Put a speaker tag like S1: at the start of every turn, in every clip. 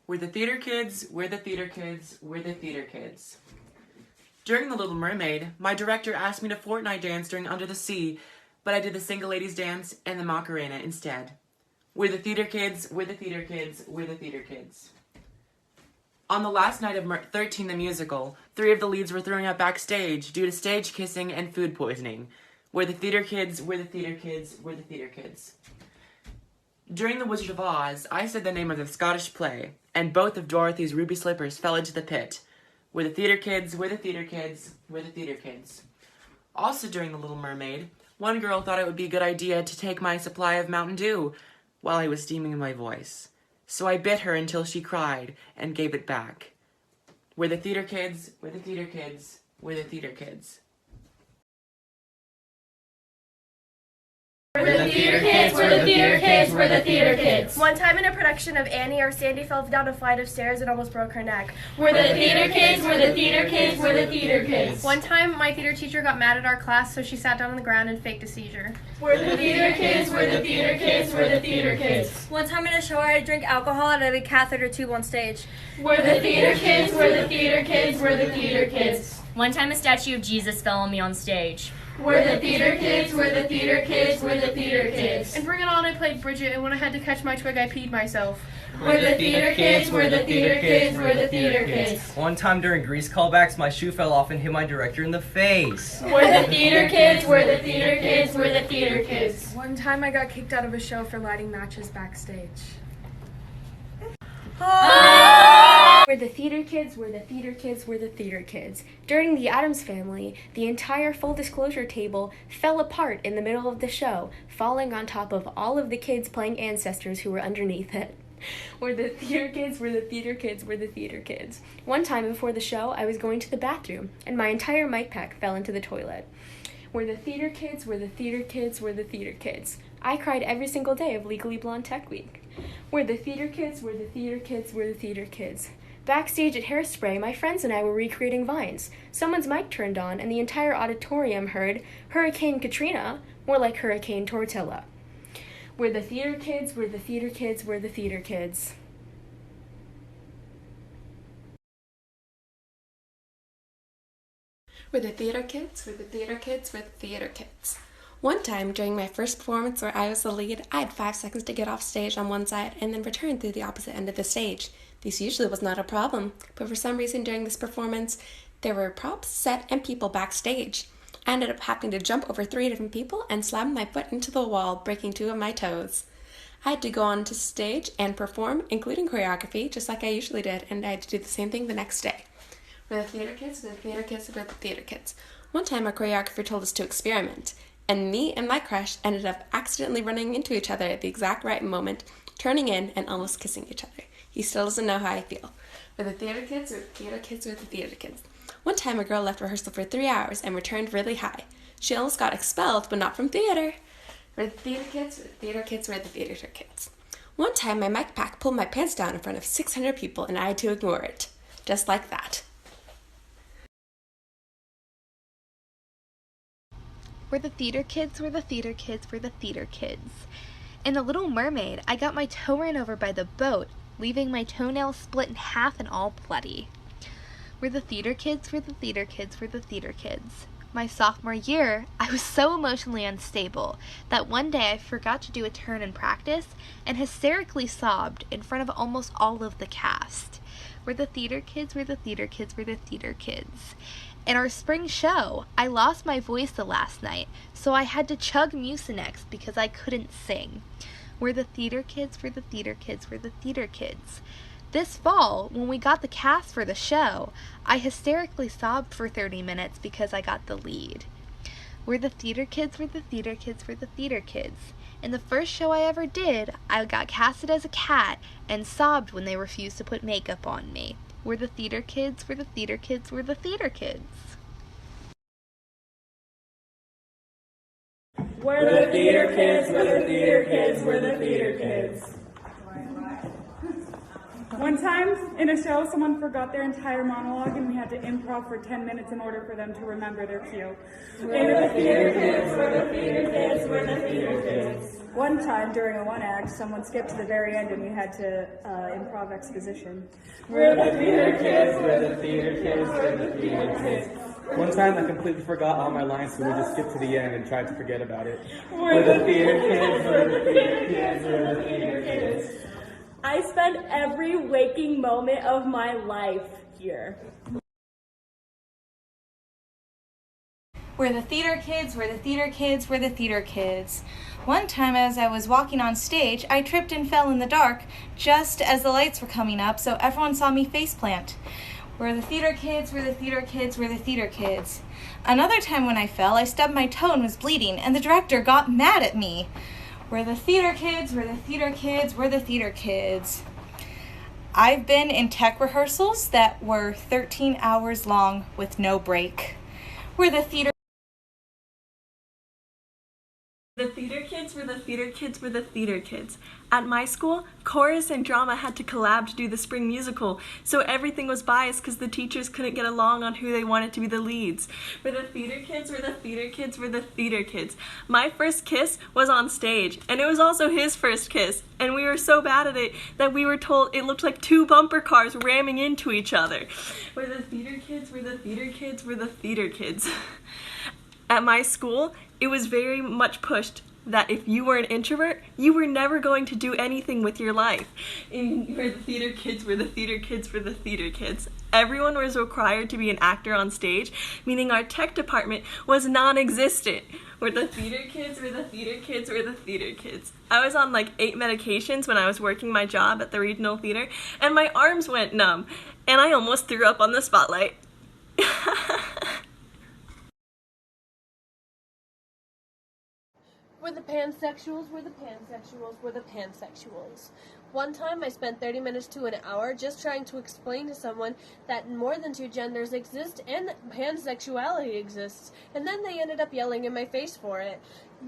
S1: We're the theater kids, we're the theater kids, we're the theater kids. During The Little Mermaid, my director asked me to fortnight dance during Under the Sea, but I did the Single Ladies Dance and the Macarena instead. We're the theater kids, we're the theater kids, we're the theater kids. On the last night of 13 the Musical, 3 of the leads were throwing up backstage due to stage kissing and food poisoning. We're the theater kids, we're the theater kids, we're the theater kids. During The Wizard of Oz, I said the name of the Scottish play, and both of Dorothy's ruby slippers fell into the pit. We're the theater kids, we're the theater kids, we're the theater kids. Also during The Little Mermaid, one girl thought it would be a good idea to take my supply of Mountain Dew while I was steaming my voice. So I bit her until she cried and gave it back. We're the theater kids, we're the theater kids, we're the theater kids.
S2: We're the theater kids, we're the theater kids, we're the theater kids.
S3: One time in a production of Annie, our Sandy fell down a flight of stairs and almost broke her neck.
S2: We're the theater kids, we're the theater kids, we're the theater kids.
S3: One time my theater teacher got mad at our class, so she sat down on the ground and faked a seizure.
S2: We're the theater kids, we're the theater kids, we're the theater kids.
S4: One time in a show I had to drink alcohol out of a catheter tube on stage.
S2: We're the theater kids, we're the theater kids, we're the theater kids.
S4: One time a statue of Jesus fell on me on stage.
S2: We're the theater kids, we're the theater kids, we're the theater kids.
S3: And Bring It On, I played Bridget, and when I had to catch my twig, I peed myself.
S2: We're the theater kids, we're the theater kids, we're the theater kids.
S5: One time during Grease callbacks, my shoe fell off and hit my director in the face.
S2: We're the theater kids, we're the theater kids, we're the theater kids.
S3: One time I got kicked out of a show for lighting matches backstage.
S6: We're the theater kids, we're the theater kids, we're the theater kids. During the Addams Family, the entire full disclosure table fell apart in the middle of the show, falling on top of all of the kids playing ancestors who were underneath it. We're the theater kids, we're the theater kids, we're the theater kids. One time before the show, I was going to the bathroom, and my entire mic pack fell into the toilet. We're the theater kids, we're the theater kids, we're the theater kids. I cried every single day of Legally Blonde Tech Week. We're the theater kids, we're the theater kids, we're the theater kids. Backstage at Hairspray, my friends and I were recreating vines. Someone's mic turned on, and the entire auditorium heard Hurricane Katrina, more like Hurricane Tortilla. We're the theater kids, we're the theater kids, we're the theater kids.
S7: We're the theater kids, we're the theater kids, we're the theater kids. One time during my first performance where I was the lead, I had 5 seconds to get off stage on one side and then return through the opposite end of the stage. This usually was not a problem, but for some reason during this performance, there were props, set, and people backstage. I ended up having to jump over 3 different people and slam my foot into the wall, breaking 2 of my toes. I had to go on to stage and perform, including choreography, just like I usually did, and I had to do the same thing the next day. We're the theater kids, we're the theater kids, we're the theater kids. One time our choreographer told us to experiment, and me and my crush ended up accidentally running into each other at the exact right moment, turning in and almost kissing each other. He still doesn't know how I feel. We're the theater kids, we're the theater kids, we're the theater kids. One time a girl left rehearsal for 3 hours and returned really high. She almost got expelled, but not from theater. We're the theater kids, we're the theater kids, we're the theater kids. One time my mic pack pulled my pants down in front of 600 people and I had to ignore it. Just like that.
S8: We're the theater kids, we're the theater kids, we're the theater kids. In The Little Mermaid, I got my toe ran over by the boat, leaving my toenail split in half and all bloody. We're the theater kids, we're the theater kids, we're the theater kids. My sophomore year, I was so emotionally unstable that one day I forgot to do a turn in practice and hysterically sobbed in front of almost all of the cast. We're the theater kids, we're the theater kids, we're the theater kids. In our spring show, I lost my voice the last night, so I had to chug Mucinex because I couldn't sing. We're the theater kids, we're the theater kids, we're the theater kids. This fall, when we got the cast for the show, I hysterically sobbed for 30 minutes because I got the lead. We're the theater kids, we're the theater kids, we're the theater kids. In the first show I ever did, I got casted as a cat and sobbed when they refused to put makeup on me. We're the theater kids, we're the theater kids, we're the theater kids.
S2: We're the theater kids, we're the theater kids, we're the theater kids.
S9: One time in a show, someone forgot their entire monologue and we had to improv for 10 minutes in order for them to remember their cue.
S2: We're the theater kids, we're the theater kids, we're the theater kids.
S9: One time during a one act, someone skipped to the very end and we had to improv exposition.
S2: We're the theater kids, we're the theater kids, we're the theater kids.
S10: One time I completely forgot all my lines, so we just skipped to the end and tried to forget about it.
S2: We're the theater kids, we're the theater kids, we're the theater kids.
S11: I spend every waking moment of my life here.
S12: We're the theater kids, we're the theater kids, we're the theater kids. One time as I was walking on stage, I tripped and fell in the dark just as the lights were coming up, so everyone saw me faceplant. We're the theater kids, we're the theater kids, we're the theater kids. Another time when I fell, I stubbed my toe and was bleeding, and the director got mad at me. We're the theater kids, we're the theater kids, we're the theater kids. I've been in tech rehearsals that were 13 hours long with no break. We're the theater
S13: The theater kids were the theater kids were the theater kids. At my school, chorus and drama had to collab to do the spring musical, so everything was biased because the teachers couldn't get along on who they wanted to be the leads. We're the theater kids were the theater kids were the theater kids. My first kiss was on stage, and it was also his first kiss, and we were so bad at it that we were told it looked like two bumper cars ramming into each other. We're the theater kids were the theater kids were the theater kids. At my school, it was very much pushed that if you were an introvert, you were never going to do anything with your life. We're the theater kids, we're the theater kids, we're the theater kids. Everyone was required to be an actor on stage, meaning our tech department was non-existent. We're the theater kids, we're the theater kids, we're the theater kids. I was on like 8 medications when I was working my job at the regional theater, and my arms went numb, and I almost threw up on the spotlight.
S3: We're the pansexuals, we're the pansexuals, we're the pansexuals. One time I spent 30 minutes to an hour just trying to explain to someone that more than 2 genders exist and that pansexuality exists, and then they ended up yelling in my face for it.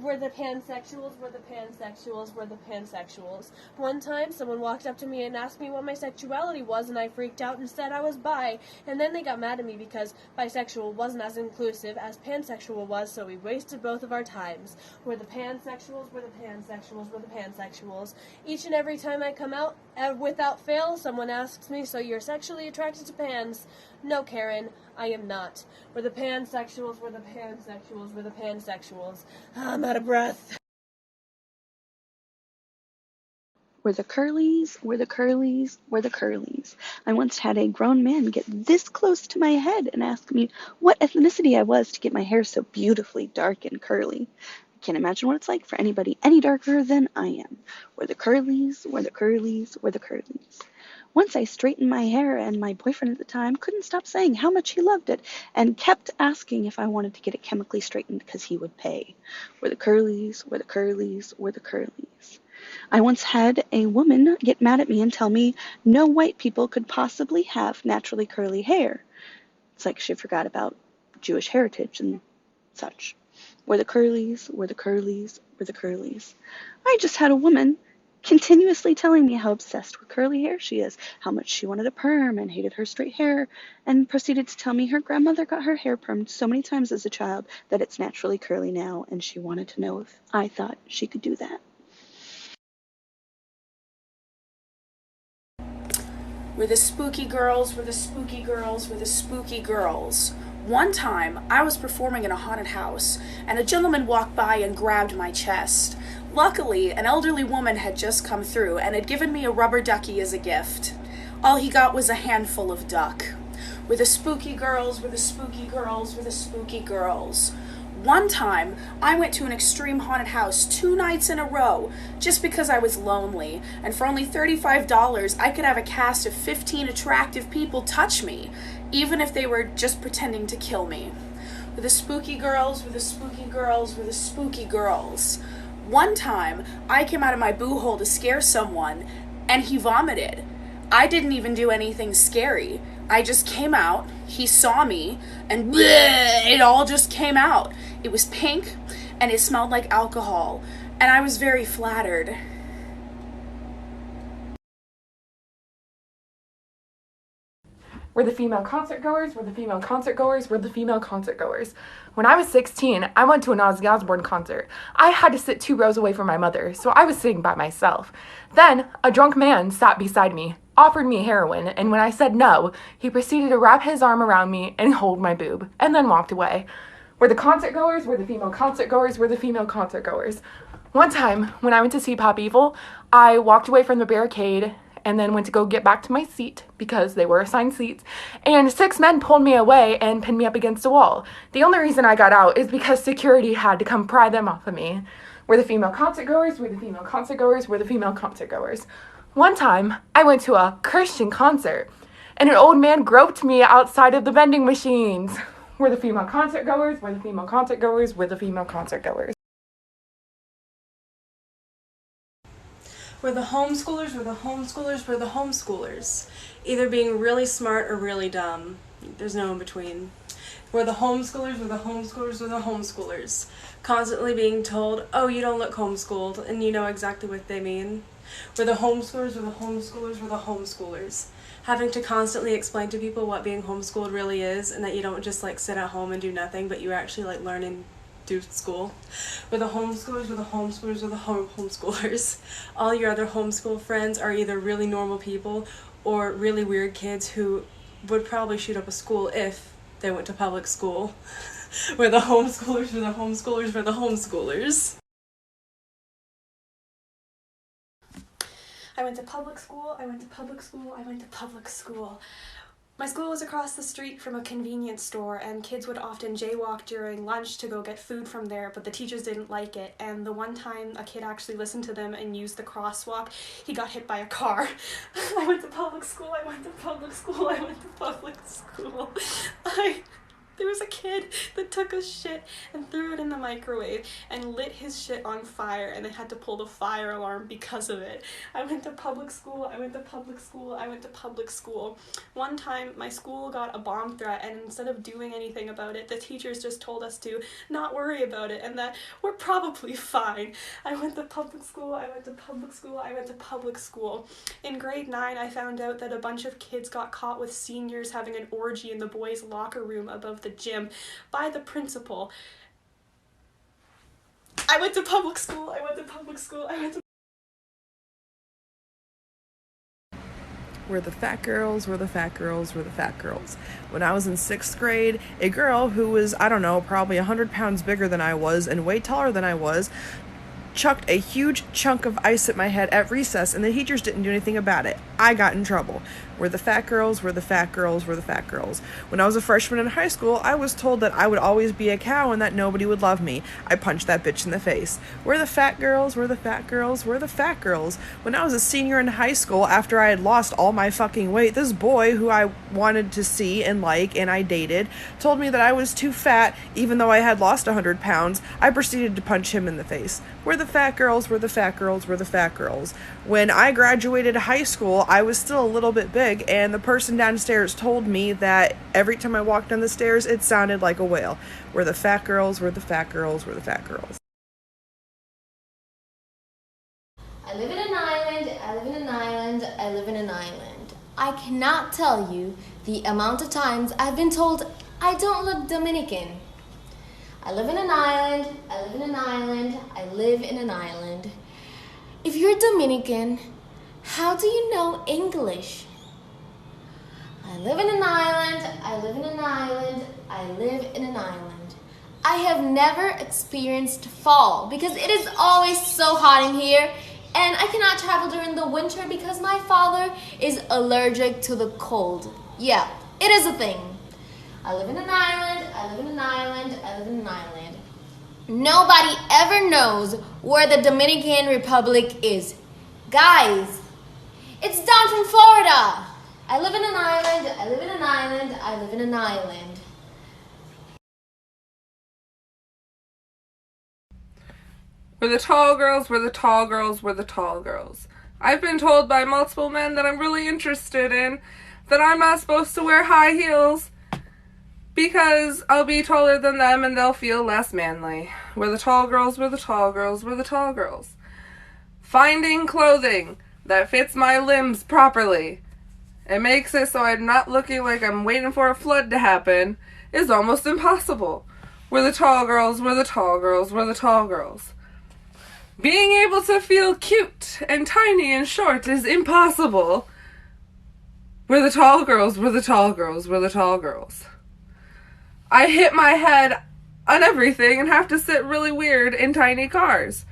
S3: We're the pansexuals, we're the pansexuals, we're the pansexuals. One time someone walked up to me and asked me what my sexuality was, and I freaked out and said I was bi, and then they got mad at me because bisexual wasn't as inclusive as pansexual was, so we wasted both of our times. We're the pansexuals, we're the pansexuals, we're the pansexuals. Each and every time I come out, without fail, someone asks me, so you're sexually attracted to pans? No, Karen, I am not. We're the pansexuals, we're the pansexuals, we're the pansexuals. I'm out of breath.
S14: We're the curlies, we're the curlies, we're the curlies. I once had a grown man get this close to my head and ask me what ethnicity I was to get my hair so beautifully dark and curly. I can't imagine what it's like for anybody any darker than I am. We're the curlies, we're the curlies, we're the curlies. Once I straightened my hair, and my boyfriend at the time couldn't stop saying how much he loved it and kept asking if I wanted to get it chemically straightened because he would pay. We're the curlies, we're the curlies, we're the curlies. I once had a woman get mad at me and tell me no white people could possibly have naturally curly hair. It's like she forgot about Jewish heritage and such. We're the curlies, we're the curlies, we're the curlies. I just had a woman continuously telling me how obsessed with curly hair she is, how much she wanted a perm and hated her straight hair, and proceeded to tell me her grandmother got her hair permed so many times as a child that it's naturally curly now, and she wanted to know if I thought she could do that.
S15: We're the spooky girls, we're the spooky girls, we're the spooky girls. One time, I was performing in a haunted house, and a gentleman walked by and grabbed my chest. Luckily, an elderly woman had just come through and had given me a rubber ducky as a gift. All he got was a handful of duck. We're the spooky girls, we're the spooky girls, we're the spooky girls. One time, I went to an extreme haunted house 2 nights in a row just because I was lonely, and for only $35, I could have a cast of 15 attractive people touch me, even if they were just pretending to kill me. We're the spooky girls, we're the spooky girls, we're the spooky girls. One time, I came out of my boo hole to scare someone, and he vomited. I didn't even do anything scary. I just came out, he saw me, and bleh, it all just came out. It was pink, and it smelled like alcohol, and I was very flattered.
S16: We're the female concert goers, we're the female concert goers, we're the female concert goers. When I was 16, I went to an Ozzy Osbourne concert. I had to sit 2 rows away from my mother, so I was sitting by myself. Then, a drunk man sat beside me, offered me heroin, and when I said no, he proceeded to wrap his arm around me and hold my boob, and then walked away. We're the concert goers, we're the female concert goers, we're the female concert goers. One time, when I went to see Pop Evil, I walked away from the barricade and then went to go get back to my seat because they were assigned seats, and 6 men pulled me away and pinned me up against a wall. The only reason I got out is because security had to come pry them off of me. We're the female concert goers, we're the female concert goers, we're the female concert goers. One time, I went to a Christian concert, and an old man groped me outside of the vending machines. We're the female concert goers, we're the female concert goers, we're the female concert goers.
S17: We're the homeschoolers, we're the homeschoolers, we're the homeschoolers. Either being really smart or really dumb. There's no in between. We're the homeschoolers, we're the homeschoolers, we're the homeschoolers. Constantly being told, oh, you don't look homeschooled, and you know exactly what they mean. We're the homeschoolers, we're the homeschoolers, we're the homeschoolers. Having to constantly explain to people what being homeschooled really is, and that you don't just like sit at home and do nothing, but you actually like learn and do school. We're the homeschoolers, we're the homeschoolers, we're the homeschoolers. All your other homeschool friends are either really normal people or really weird kids who would probably shoot up a school if they went to public school. We're the homeschoolers, we're the homeschoolers, we're the homeschoolers.
S18: I went to public school, I went to public school, I went to public school. My school was across the street from a convenience store, and kids would often jaywalk during lunch to go get food from there, but the teachers didn't like it. And the one time a kid actually listened to them and used the crosswalk, he got hit by a car. I went to public school, I went to public school, I went to public school. There was a kid that took a shit and threw it in the microwave and lit his shit on fire, and they had to pull the fire alarm because of it. I went to public school, I went to public school, I went to public school. One time my school got a bomb threat, and instead of doing anything about it, the teachers just told us to not worry about it and that we're probably fine. I went to public school, I went to public school, I went to public school. In grade 9, I found out that a bunch of kids got caught with seniors having an orgy in the boys' locker room above the gym by the principal. I went to public school, I went to public school, I went to...
S19: We're the fat girls, we're the fat girls, we're the fat girls. When I was in 6th grade, a girl who was, I don't know, probably 100 pounds bigger than I was and way taller than I was, chucked a huge chunk of ice at my head at recess, and the teachers didn't do anything about it. I got in trouble. We're the fat girls, we're the fat girls, we're the fat girls. When I was a freshman in high school, I was told that I would always be a cow and that nobody would love me. I punched that bitch in the face. We're the fat girls, we're the fat girls, we're the fat girls. When I was a senior in high school, after I had lost all my fucking weight, this boy who I wanted to see and like and I dated told me that I was too fat even though I had lost 100 pounds. I proceeded to punch him in the face. We're the fat girls, we're the fat girls, we're the fat girls. When I graduated high school, I was still a little bit big, and the person downstairs told me that every time I walked down the stairs, it sounded like a whale. We're the fat girls, we're the fat girls, we're the fat girls.
S20: I live in an island, I live in an island, I live in an island. I cannot tell you the amount of times I've been told I don't look Dominican. I live in an island, I live in an island, I live in an island. If you're Dominican, how do you know English? I live in an island, I live in an island, I live in an island. I have never experienced fall because it is always so hot in here, and I cannot travel during the winter because my father is allergic to the cold. Yeah, it is a thing. I live in an island, I live in an island, I live in an island. Nobody ever knows where the Dominican Republic is. Guys, it's down from Florida. I live in an island, I live in an island, I live in an island.
S21: We're the tall girls, we're the tall girls, we're the tall girls. I've been told by multiple men that I'm really interested in that I'm not supposed to wear high heels because I'll be taller than them and they'll feel less manly. We're the tall girls, we're the tall girls, we're the tall girls. Finding clothing that fits my limbs properly and makes it so I'm not looking like I'm waiting for a flood to happen is almost impossible. We're the tall girls, we're the tall girls, we're the tall girls. Being able to feel cute and tiny and short is impossible. We're the tall girls, we're the tall girls, we're the tall girls. I hit my head on everything and have to sit really weird in tiny cars.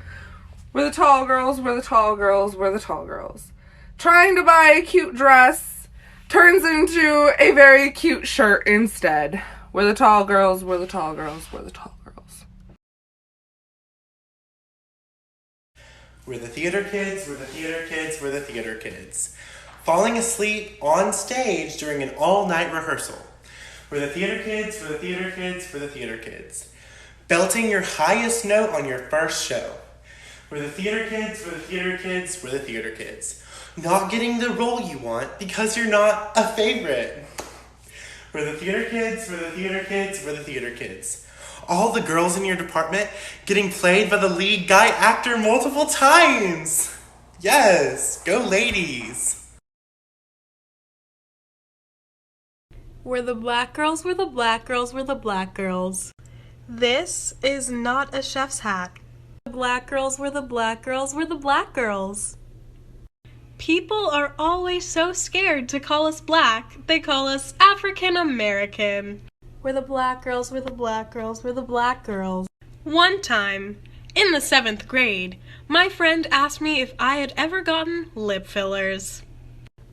S21: We're the tall girls, we're the tall girls, we're the tall girls. Trying to buy a cute dress turns into a very cute shirt instead. We're the tall girls, we're the tall girls, we're the tall girls.
S1: We're the theater kids, we're the theater kids, we're the theater kids. Falling asleep on stage during an all-night rehearsal. We're the theater kids, we're the theater kids, we're the theater kids. Belting your highest note on your first show. We're the theater kids, we're the theater kids, we're the theater kids. Not getting the role you want because you're not a favorite. We're the theater kids, we're the theater kids, we're the theater kids. All the girls in your department getting played by the lead guy actor multiple times. Yes, go ladies.
S13: We're the black girls, we're the black girls, we're the black girls. This is not a chef's hat. The black girls, we're the black girls, we're the black girls. People are always so scared to call us black, they call us African American. We're the black girls, we're the black girls, we're the black girls. One time, in the 7th grade, my friend asked me if I had ever gotten lip fillers.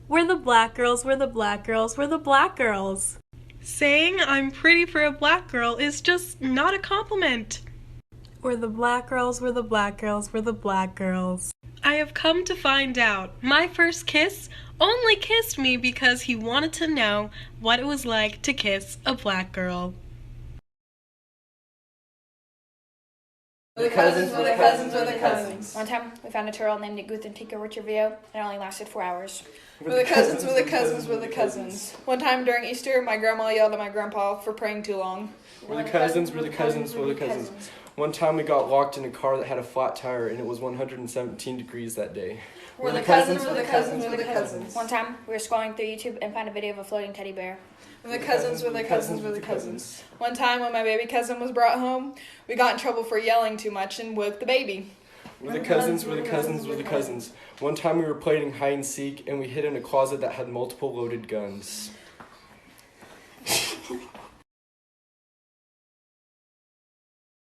S13: We're the black girls, we're the black girls, we're the black girls. Saying I'm pretty for a black girl is just not a compliment. We're the black girls, we're the black girls, we're the black girls. I have come to find out my first kiss only kissed me because he wanted to know what it was like to kiss a black girl.
S22: We're the cousins, we're the cousins, we're the cousins. One time, we found a turtle named Guth and Tico Richtervio, and it only lasted 4 hours.
S23: We're the cousins, we're the cousins, we're the cousins. One time during Easter, my grandma yelled at my grandpa for praying too long.
S24: We're the cousins, we're the cousins, we're the cousins. One time we got locked in a car that had a flat tire, and it was 117 degrees that day.
S23: We're the cousins, we're the cousins, we're the cousins.
S22: One time, we were scrolling through YouTube and found a video of a floating teddy bear.
S23: We're the cousins, we're the cousins, we're the cousins. One time when my baby cousin was brought home, we got in trouble for yelling too much and woke the baby.
S24: We're the cousins, we're the cousins, we're the cousins. One time we were playing hide and seek, and we hid in a closet that had multiple loaded guns.